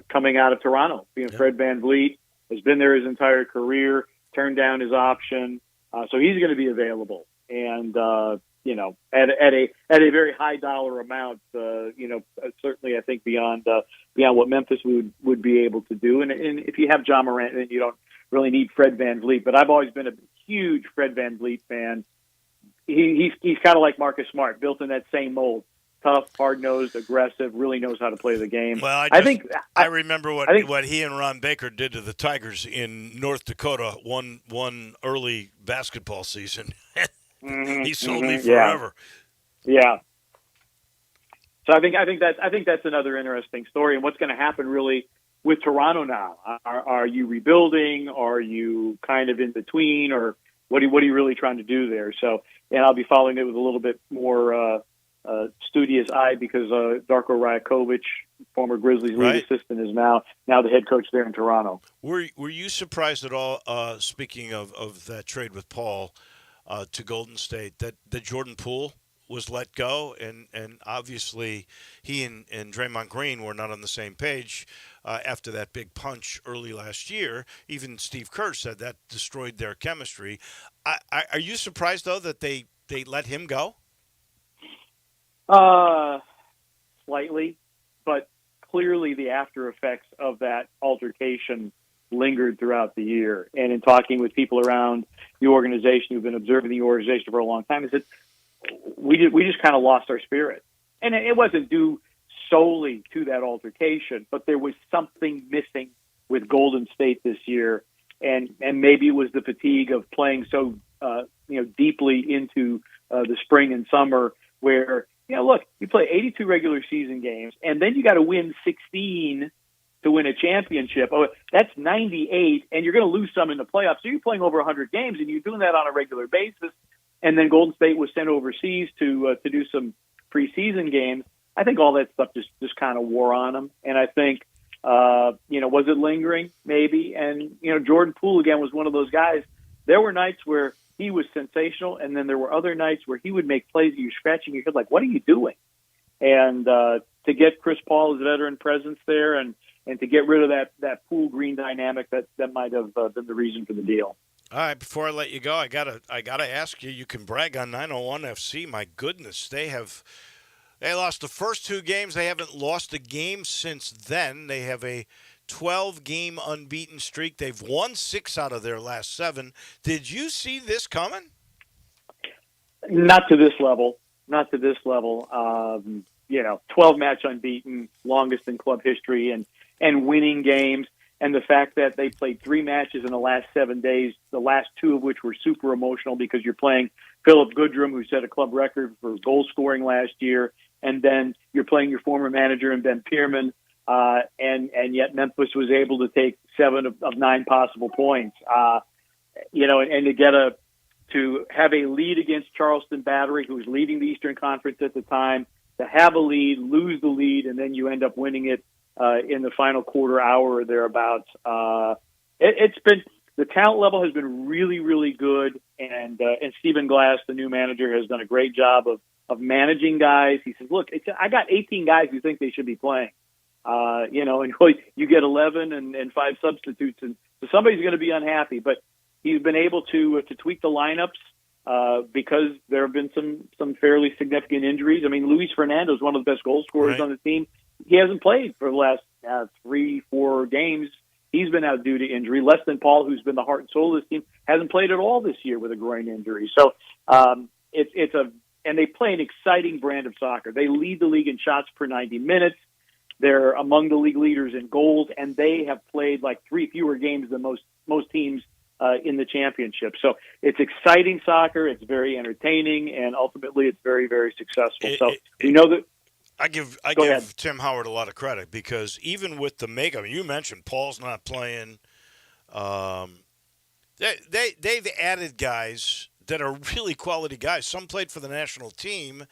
coming out of Toronto. Fred VanVleet has been there his entire career, turned down his option, so he's going to be available. And at a very high dollar amount, certainly I think beyond what Memphis would be able to do. And if you have John Morant, then you don't really need Fred VanVleet. But I've always been a huge Fred VanVleet fan. He's kind of like Marcus Smart, built in that same mold. Tough, hard-nosed, aggressive, really knows how to play the game. Well, I remember what he and Ron Baker did to the Tigers in North Dakota one early basketball season. He sold me forever. Yeah. So I think that's another interesting story. And what's going to happen really with Toronto now? Are you rebuilding? Are you kind of in between? Or what are you really trying to do there? So, and I'll be following it with a little bit more studious eye because Darko Rajakovic, former Grizzlies lead assistant, is now the head coach there in Toronto. Were you surprised at all, speaking of that trade with Paul to Golden State, that Jordan Poole was let go, and obviously he and Draymond Green were not on the same page after that big punch early last year. Even Steve Kerr said that destroyed their chemistry. Are you surprised, though, that they let him go? Slightly, but clearly the after effects of that altercation lingered throughout the year. And in talking with people around the organization who've been observing the organization for a long time, is that we just kind of lost our spirit. And it wasn't due solely to that altercation, but there was something missing with Golden State this year. And maybe it was the fatigue of playing so deeply into the spring and summer, where look, you play 82 regular season games, and then you got to win 16 to win a championship. Oh, that's 98, and you're going to lose some in the playoffs. So you're playing over 100 games, and you're doing that on a regular basis. And then Golden State was sent overseas to do some preseason games. I think all that stuff just kind of wore on them. And I think, was it lingering? Maybe. And, Jordan Poole, again, was one of those guys. There were nights where he was sensational, and then there were other nights where he would make plays that you're scratching your head like, what are you doing? And to get Chris Paul as veteran presence there and to get rid of that Poole Green dynamic, that might have been the reason for the deal. All right, before I let you go, I gotta ask you. You can brag on 901 FC. My goodness, they lost the first 2 games. They haven't lost a game since then. They have a 12-game unbeaten streak. They've won 6 out of their last 7. Did you see this coming? Not to this level. 12-match unbeaten, longest in club history, and winning games. And the fact that they played 3 matches in the last 7 days, the last 2 of which were super emotional because you're playing Philip Goodrum, who set a club record for goal scoring last year, and then you're playing your former manager in Ben Pierman, and yet Memphis was able to take 7 of 9 possible points. And to have a lead against Charleston Battery, who was leading the Eastern Conference at the time, to have a lead, lose the lead, and then you end up winning it in the final quarter hour or thereabouts. It's been, the talent level has been really, really good, and Stephen Glass, the new manager, has done a great job of managing guys. He says, look, I got 18 guys who think they should be playing, and you get 11 and 5 substitutes, and so somebody's going to be unhappy. But he's been able to tweak the lineups because there have been some fairly significant injuries. I mean, Luis Fernando is one of the best goal scorers on the team. He hasn't played for the last 3-4 games. He's been out due to injury. Leston Paul, who's been the heart and soul of this team, hasn't played at all this year with a groin injury. So and they play an exciting brand of soccer. They lead the league in shots per 90 minutes. They're among the league leaders in goals, and they have played like 3 fewer games than most teams in the championship. So it's exciting soccer. It's very entertaining, and ultimately it's very, very successful. We know that. I give Tim Howard a lot of credit because even with the makeup, you mentioned Paul's not playing. They've added guys that are really quality guys. Some played for the national team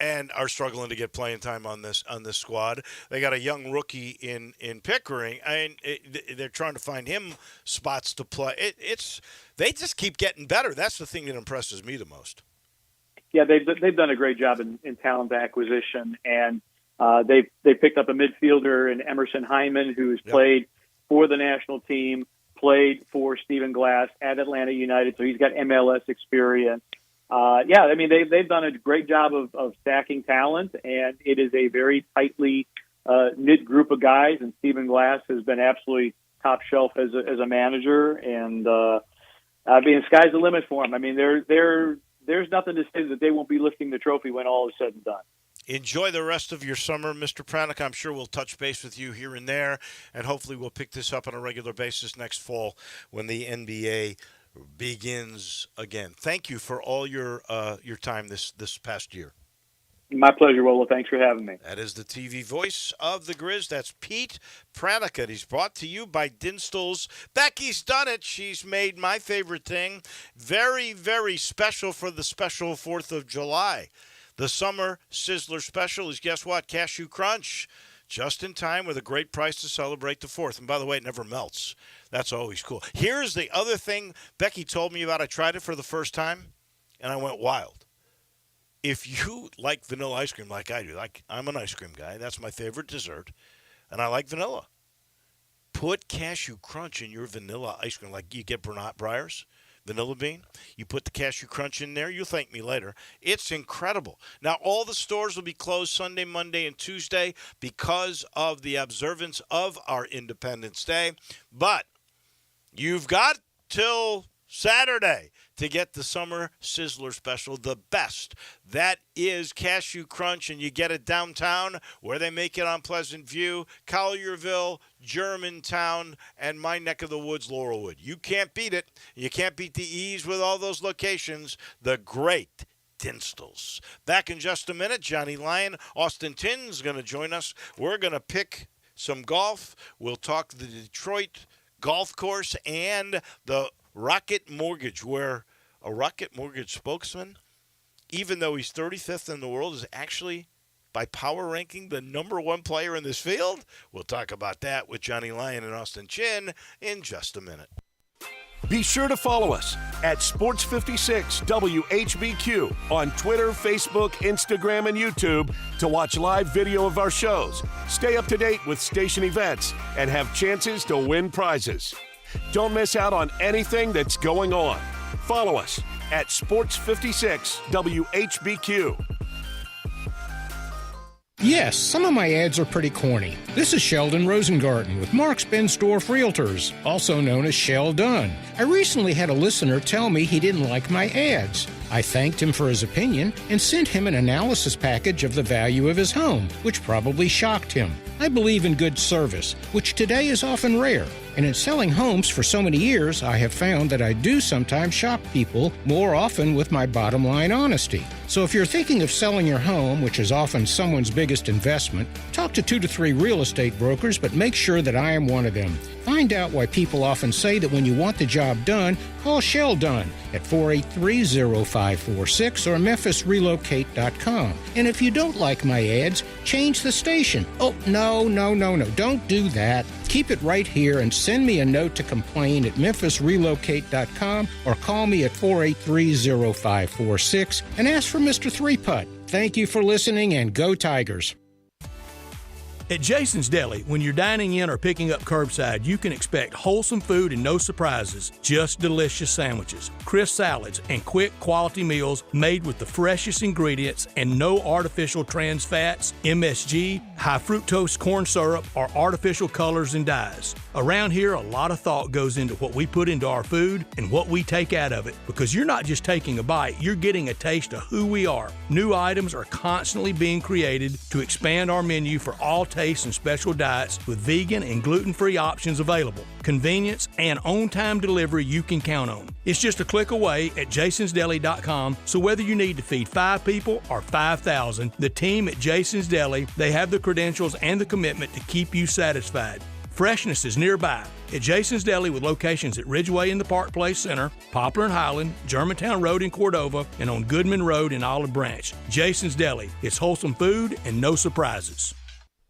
and are struggling to get playing time on this squad. They got a young rookie in Pickering. They're trying to find him spots to play. They just keep getting better. That's the thing that impresses me the most. Yeah, they've done a great job in talent acquisition, and they picked up a midfielder in Emerson Hyman, who's played for the national team, played for Stephen Glass at Atlanta United, so he's got MLS experience. They've done a great job of stacking talent, and it is a very tightly knit group of guys. And Stephen Glass has been absolutely top shelf as a manager, and the sky's the limit for him. I mean, there's nothing to say that they won't be lifting the trophy when all is said and done. Enjoy the rest of your summer, Mr. Pranica. I'm sure we'll touch base with you here and there, and hopefully we'll pick this up on a regular basis next fall when the NBA begins again. Thank you for all your time this past year. My pleasure, Wolo. Thanks for having me. That is the TV voice of the Grizz. That's Pete Pranica. He's brought to you by Dinstall's. Becky's done it. She's made my favorite thing very, very special for the special 4th of July. The Summer Sizzler Special is, guess what? Cashew Crunch. Just in time with a great price to celebrate the 4th. And by the way, it never melts. That's always cool. Here's the other thing Becky told me about. I tried it for the first time, and I went wild. if you like vanilla ice cream like I do, like I'm an ice cream guy, that's my favorite dessert, and I like vanilla. Put Cashew Crunch in your vanilla ice cream, like you get Bernat Breyers, vanilla bean. You put the Cashew Crunch in there. You'll thank me later. It's incredible. Now, all the stores will be closed Sunday, Monday, and Tuesday because of the observance of our Independence Day. But you've got till Saturday to get the Summer Sizzler Special, the best. That is Cashew Crunch, and you get it downtown where they make it on Pleasant View, Collierville, Germantown, and my neck of the woods, Laurelwood. You can't beat it. You can't beat the ease with all those locations. The great Dinstals. Back in just a minute, Johnny Lyon, Austin Tinn's going to join us. We're going to pick some golf. We'll talk the Detroit golf course and the Rocket Mortgage, where a Rocket Mortgage spokesman, even though he's 35th in the world, is actually, by power ranking, the number one player in this field. We'll talk about that with Johnny Lyon and Austin Chin in just a minute. Be sure to follow us at Sports56 WHBQ on Twitter, Facebook, Instagram, and YouTube to watch live video of our shows, stay up to date with station events, and have chances to win prizes. Don't miss out on anything that's going on. Follow us at Sports56 WHBQ. Yes, some of my ads are pretty corny. This is Sheldon Rosengarten with Mark's Bensdorf Realtors, also known as Shell Dunn. I recently had a listener tell me he didn't like my ads. I thanked him for his opinion and sent him an analysis package of the value of his home, which probably shocked him. I believe in good service, which today is often rare. And in selling homes for so many years, I have found that I do sometimes shock people, more often with my bottom line honesty. So if you're thinking of selling your home, which is often someone's biggest investment, talk to 2 to 3 real estate brokers, but make sure that I am one of them. Find out why people often say that when you want the job done, call Shell Dunn at 483-0546 or memphisrelocate.com. And if you don't like my ads, change the station. Oh, no, don't do that. Keep it right here and send me a note to complain at memphisrelocate.com or call me at 483-0546 and ask for Mr. Three Putt. Thank you for listening, and go Tigers. At Jason's Deli, when you're dining in or picking up curbside, you can expect wholesome food and no surprises, just delicious sandwiches, crisp salads, and quick quality meals made with the freshest ingredients and no artificial trans fats, MSG, high fructose corn syrup, or artificial colors and dyes. Around here, a lot of thought goes into what we put into our food and what we take out of it, because you're not just taking a bite, you're getting a taste of who we are. New items are constantly being created to expand our menu for all tastes and special diets with vegan and gluten-free options available. Convenience and on-time delivery you can count on. It's just a click away at jasonsdeli.com, so whether you need to feed 5 people or 5,000, the team at Jason's Deli, they have the credentials and the commitment to keep you satisfied. Freshness is nearby at Jason's Deli, with locations at Ridgeway in the Park Place Center, Poplar and Highland, Germantown Road in Cordova, and on Goodman Road in Olive Branch. Jason's Deli. It's wholesome food and no surprises.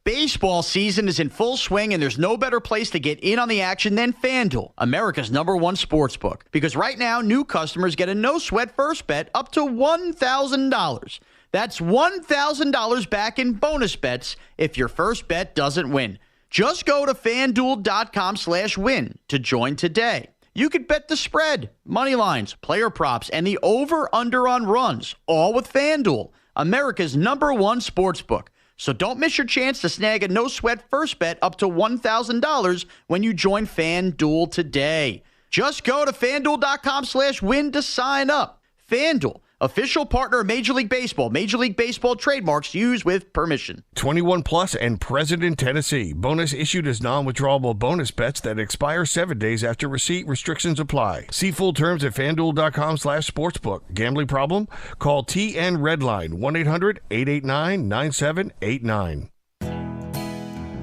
Baseball season is in full swing, and there's no better place to get in on the action than FanDuel, America's #1 sportsbook. Because right now, new customers get a no-sweat first bet up to $1,000. That's $1,000 back in bonus bets if your first bet doesn't win. Just go to FanDuel.com/win to join today. You could bet the spread, money lines, player props, and the over-under on runs, all with FanDuel, America's #1 sportsbook. So don't miss your chance to snag a no-sweat first bet up to $1,000 when you join FanDuel today. Just go to FanDuel.com/win to sign up. FanDuel, official partner of Major League Baseball. Major League Baseball trademarks used with permission. 21 plus and present in Tennessee. Bonus issued as non-withdrawable bonus bets that expire 7 days after receipt. Restrictions apply. See full terms at FanDuel.com/sportsbook. Gambling problem? Call TN Redline 1-800-889-9789.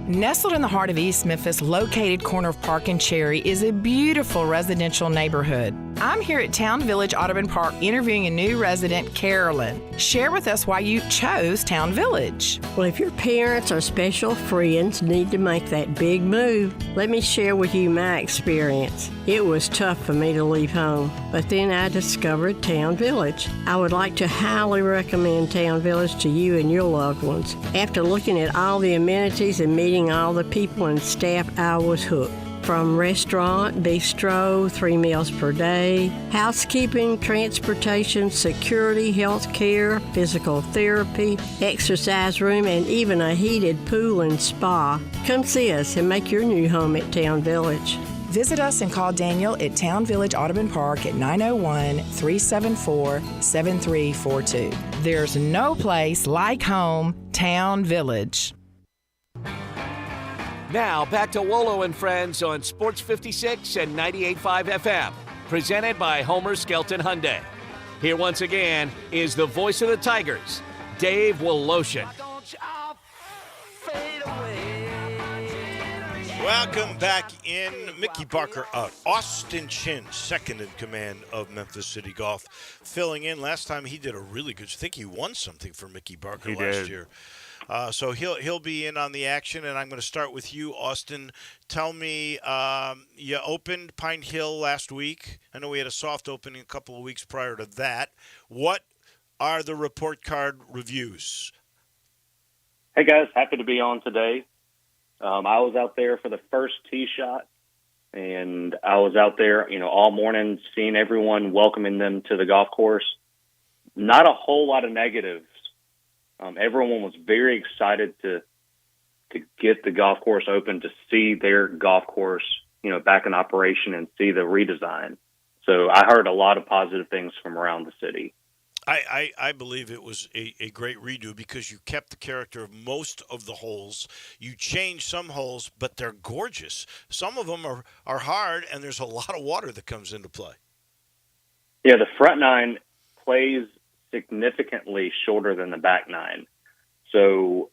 Nestled in the heart of East Memphis, located corner of Park and Cherry, is a beautiful residential neighborhood. I'm here at Town Village Audubon Park interviewing a new resident, Carolyn. Share with us why you chose Town Village. Well, if your parents or special friends need to make that big move, let me share with you my experience. It was tough for me to leave home, but then I discovered Town Village. I would like to highly recommend Town Village to you and your loved ones. After looking at all the amenities and meeting all the people and staff, I was hooked. From restaurant, bistro, 3 meals per day, housekeeping, transportation, security, health care, physical therapy, exercise room, and even a heated pool and spa. Come see us and make your new home at Town Village. Visit us and call Daniel at Town Village Audubon Park at 901-374-7342. There's no place like home, Town Village. Now back to Wolo and Friends on Sports 56 and 98.5 FM, presented by Homer Skelton Hyundai. Here once again is the voice of the Tigers, Dave Woloshin. Welcome back in. Mickey Barker out. Austin Chin, second in command of Memphis City Golf, filling in. Last time he did a really good. I think he won something for Mickey Barker last year. So he'll be in on the action, and I'm going to start with you, Austin. Tell me, you opened Pine Hill last week. I know we had a soft opening a couple of weeks prior to that. What are the report card reviews? Hey, guys. Happy to be on today. I was out there for the first tee shot, and I was out there, all morning seeing everyone, welcoming them to the golf course. Not a whole lot of negatives. Everyone was very excited to get the golf course open, to see their golf course, back in operation and see the redesign. So I heard a lot of positive things from around the city. I believe it was a great redo because you kept the character of most of the holes. You changed some holes, but they're gorgeous. Some of them are hard, and there's a lot of water that comes into play. Yeah, the front nine plays significantly shorter than the back nine. So,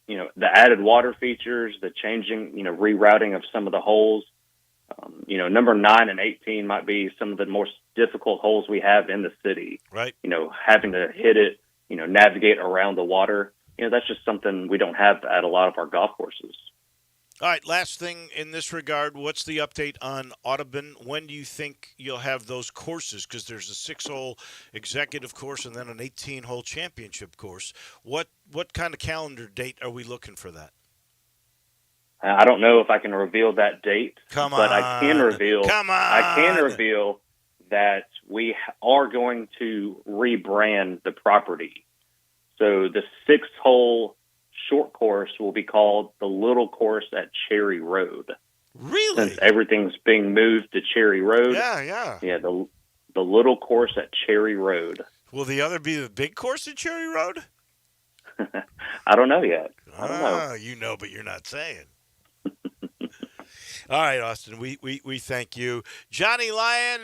the added water features, the changing, rerouting of some of the holes, number 9 and 18 might be some of the most difficult holes we have in the city. Right. Having to hit it, navigate around the water, that's just something we don't have at a lot of our golf courses. All right, last thing in this regard, what's the update on Audubon? When do you think you'll have those courses? Because there's a 6-hole executive course and then an 18-hole championship course. What kind of calendar date are we looking for that? I don't know if I can reveal that date, but I can reveal. I can reveal that we are going to rebrand the property. So the 6-hole short course will be called the Little Course at Cherry Road. Really? Since everything's being moved to Cherry Road. Yeah. Yeah, the Little Course at Cherry Road. Will the other be the big course at Cherry Road? I don't know yet. I don't know. You know, but you're not saying. All right, Austin, we thank you. Johnny Lyon,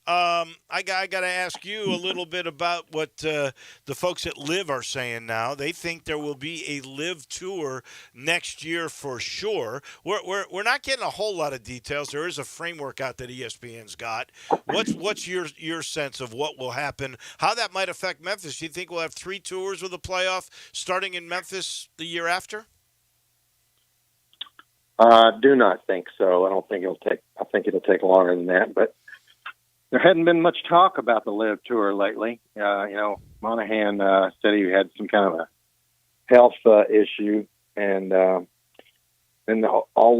I got to ask you a little bit about what the folks at LIV are saying now. They think there will be a LIV tour next year for sure. We're not getting a whole lot of details. There is a framework out that ESPN's got. What's your sense of what will happen? How that might affect Memphis? Do you think we'll have 3 tours with a playoff starting in Memphis the year after? Do not think so. I think it'll take longer than that, but there hadn't been much talk about the LIV Tour lately. Monahan said he had some kind of a health issue, and all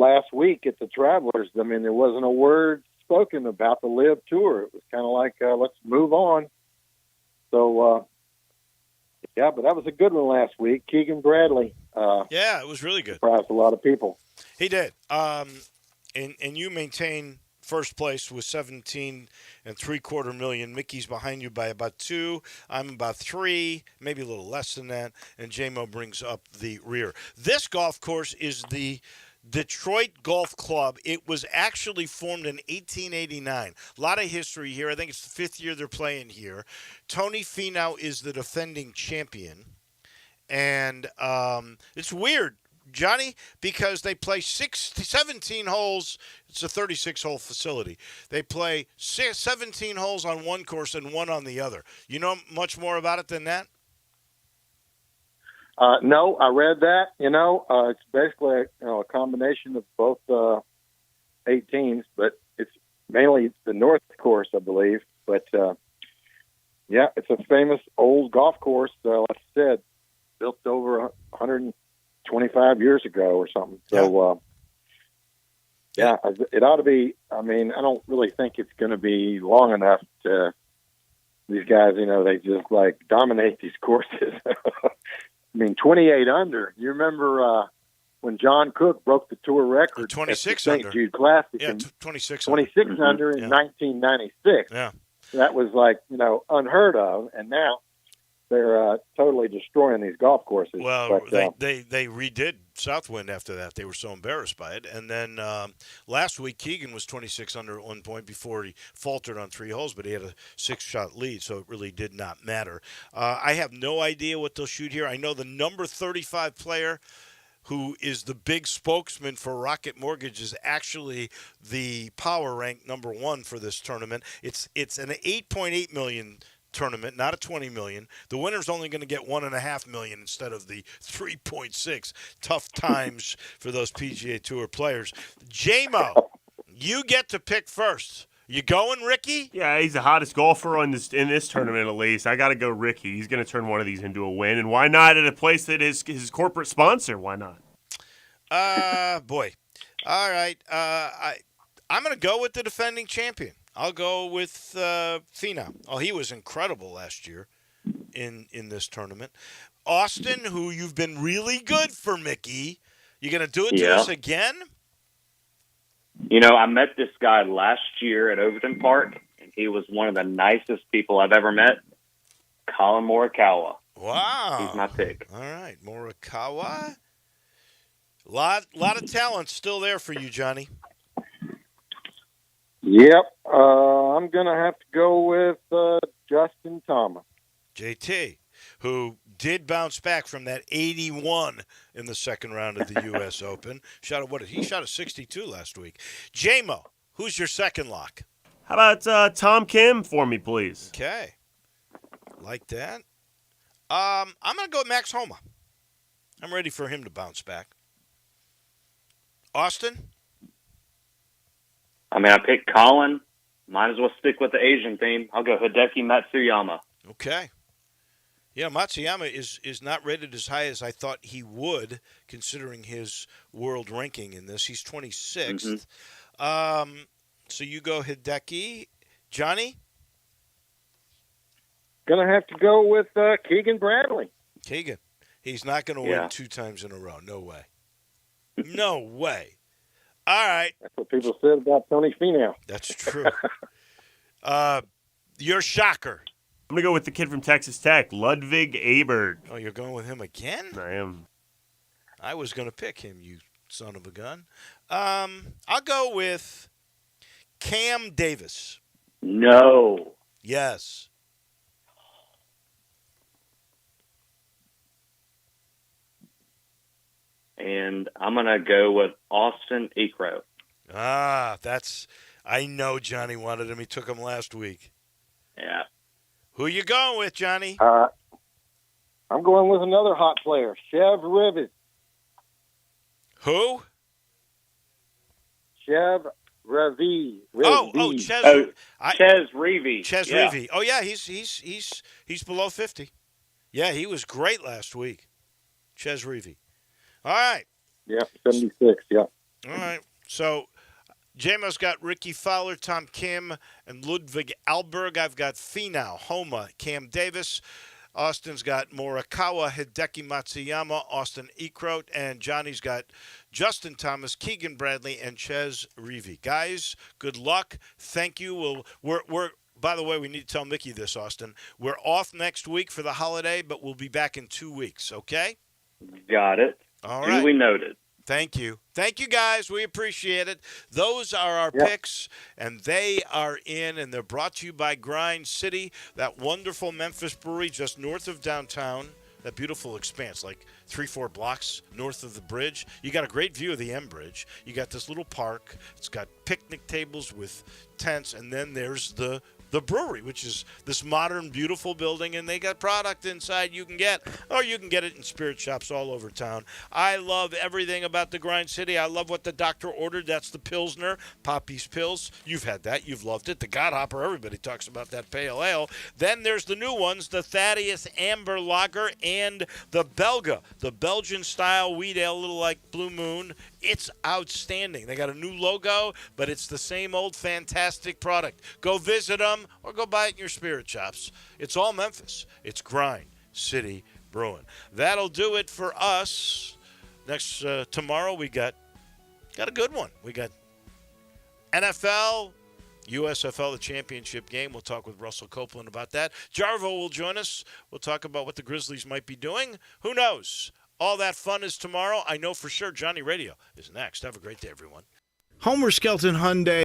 last week at the Travelers, there wasn't a word spoken about the LIV Tour. It was kind of like, let's move on. So, but that was a good one last week. Keegan Bradley. Yeah, it was really good. Surprised a lot of people. He did. And you maintain first place with $17.75 million. Mickey's behind you by about 2. I'm about 3, maybe a little less than that. And JMO brings up the rear. This golf course is the Detroit Golf Club. It was actually formed in 1889. A lot of history here. I think it's the 5th year they're playing here. Tony Finau is the defending champion. And it's weird. Johnny, because they play 17 holes. It's a 36-hole facility. They play 17 holes on one course and one on the other. You know much more about it than that? No, I read that. It's basically a combination of both 18s, but it's mainly the North course, I believe. But, it's a famous old golf course, like I said, built over 125 years ago or something. So, it ought to be. I mean, I don't really think it's going to be long enough to these guys, they just dominate these courses. I mean, 28 under. You remember when John Cook broke the tour record 26 at the St. under. Jude Classic? Yeah, 26 under in 1996. Yeah. That was unheard of, and now they're totally destroying these golf courses. Well, they redid Southwind after that. They were so embarrassed by it. And then last week, Keegan was 26 under at one point before he faltered on 3 holes, but he had a 6-shot lead, so it really did not matter. I have no idea what they'll shoot here. I know the number 35 player, who is the big spokesman for Rocket Mortgage, is actually the power rank number 1 for this tournament. It's an $8.8 million tournament, not a $20 million. The winner's only going to get $1.5 million instead of the $3.6. Tough times for those PGA Tour players. J-Mo, you get to pick first. You going, Ricky? Yeah, he's the hottest golfer in this tournament, at least. I got to go Ricky. He's going to turn one of these into a win. And why not at a place that is his corporate sponsor? Why not? Boy. All right. I'm going to go with the defending champion. I'll go with Finau. Oh, he was incredible last year in this tournament. Austin, who you've been really good for, Mickey. You going to do it to us again? I met this guy last year at Overton Park, and he was one of the nicest people I've ever met. Colin Morikawa. Wow. He's my pick. All right, Morikawa. Lot of talent still there for you, Johnny. Yep. I'm going to have to go with Justin Thomas. JT, who did bounce back from that 81 in the second round of the U.S. Open. He shot a 62 last week. J-Mo, who's your second lock? How about Tom Kim for me, please? Okay. Like that. I'm going to go with Max Homa. I'm ready for him to bounce back. Austin? I mean, I picked Colin. Might as well stick with the Asian theme. I'll go Hideki Matsuyama. Okay. Yeah, Matsuyama is not rated as high as I thought he would, considering his world ranking in this. He's 26th. Mm-hmm. So you go Hideki. Johnny? Going to have to go with Keegan Bradley. Keegan. He's not going to win 2 times in a row. No way. No way. All right. That's what people said about Tony Finau. That's true. Your shocker. I'm going to go with the kid from Texas Tech, Ludwig Aberg. Oh, you're going with him again? I am. I was going to pick him, you son of a gun. I'll go with Cam Davis. No. Yes. And I'm going to go with Austin Ekro. I know Johnny wanted him. He took him last week. Yeah. Who you going with, Johnny? I'm going with another hot player, Chev Reavie. Who? Chev Reavie. Ches Reavie. Ches Reavie. Oh yeah, he's below 50. Yeah, he was great last week. Ches Reavie. All right. Yeah, 76, yeah. All right. So, J-Mo's got Ricky Fowler, Tom Kim, and Ludwig Aberg. I've got Finau, Homa, Cam Davis. Austin's got Morikawa, Hideki Matsuyama, Austin Ekroat, and Johnny's got Justin Thomas, Keegan Bradley, and Ches Reavie. Guys, good luck. Thank you. We're by the way, we need to tell Mickey this, Austin. We're off next week for the holiday, but we'll be back in 2 weeks, okay? Got it. All right. Duly noted. Thank you. Thank you, guys. We appreciate it. Those are our picks, and they are in, and they're brought to you by Grind City, that wonderful Memphis brewery just north of downtown that beautiful expanse, like 3-4 blocks north of the bridge. You got a great view of the M Bridge. You got this little park. It's got picnic tables with tents, and then there's the brewery, which is this modern, beautiful building, and they got product inside you can get, or you can get it in spirit shops all over town. I love everything about the Grind City. I love what the doctor ordered. That's the Pilsner, Poppy's Pills. You've had that. You've loved it. The Godhopper, everybody talks about that pale ale. Then there's the new ones, the Thaddeus Amber Lager and the Belga, the Belgian-style wheat ale, a little like Blue Moon. It's outstanding. They got a new logo, but it's the same old fantastic product. Go visit them or go buy it in your spirit shops. It's all Memphis. It's Grind City Brewing. That'll do it for us. Next tomorrow we got a good one. We got NFL, USFL, the championship game. We'll talk with Russell Copeland about that. Jarvo will join us. We'll talk about what the Grizzlies might be doing. Who knows? All that fun is tomorrow. I know for sure Johnny Radio is next. Have a great day, everyone. Homer Skelton Hyundai.